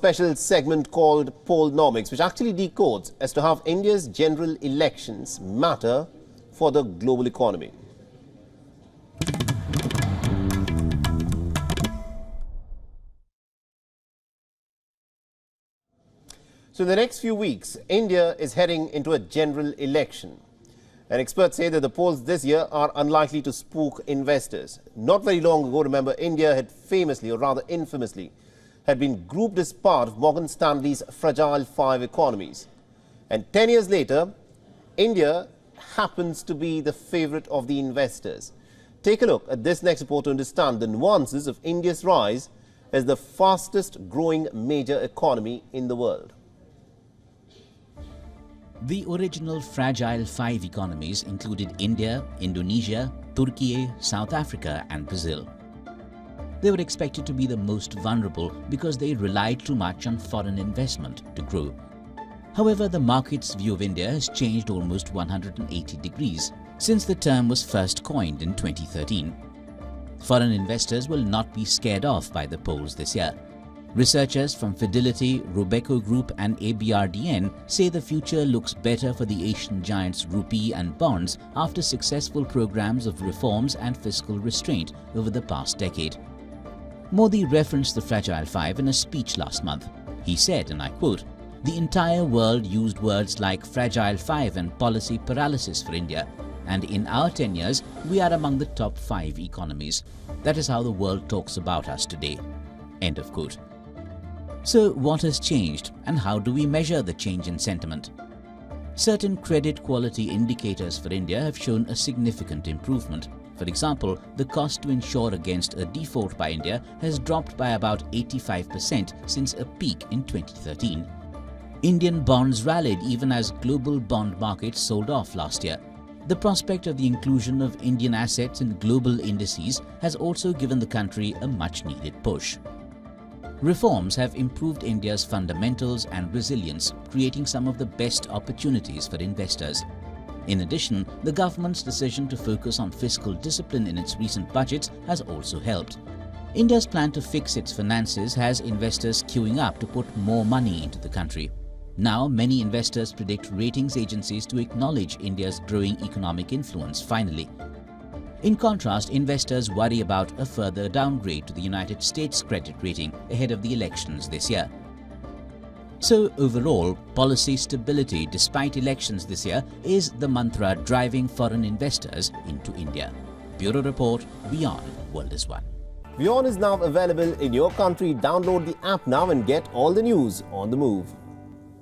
special segment called Polnomics, which actually decodes as to how India's general elections matter for the global economy. So in the next few weeks, India is heading into a general election. And experts say that the polls this year are unlikely to spook investors. Not very long ago, remember, India had famously, or rather infamously, had been grouped as part of Morgan Stanley's fragile 5 economies. And 10 years later, India happens to be the favorite of the investors. Take a look at this next report to understand the nuances of India's rise as the fastest growing major economy in the world. The original fragile 5 economies included India, Indonesia, Turkey, South Africa and Brazil. They were expected to be the most vulnerable because they relied too much on foreign investment to grow. However, the market's view of India has changed almost 180 degrees since the term was first coined in 2013. Foreign investors will not be scared off by the polls this year. Researchers from Fidelity, Robeco Group and ABRDN say the future looks better for the Asian giants rupee and bonds after successful programs of reforms and fiscal restraint over the past decade. Modi referenced the Fragile 5 in a speech last month. He said, and I quote, "The entire world used words like Fragile 5 and policy paralysis for India. And in our 10 years, we are among the top 5 economies. That is how the world talks about us today." End of quote. So what has changed and how do we measure the change in sentiment? Certain credit quality indicators for India have shown a significant improvement. For example, the cost to insure against a default by India has dropped by about 85% since a peak in 2013. Indian bonds rallied even as global bond markets sold off last year. The prospect of the inclusion of Indian assets in global indices has also given the country a much-needed push. Reforms have improved India's fundamentals and resilience, creating some of the best opportunities for investors. In addition, the government's decision to focus on fiscal discipline in its recent budgets has also helped. India's plan to fix its finances has investors queuing up to put more money into the country. Now, many investors predict ratings agencies to acknowledge India's growing economic influence finally. In contrast, investors worry about a further downgrade to the United States credit rating ahead of the elections this year. So overall, policy stability despite elections this year is the mantra driving foreign investors into India. Bureau Report, WION World is One. WION is now available in your country. Download the app now and get all the news on the move.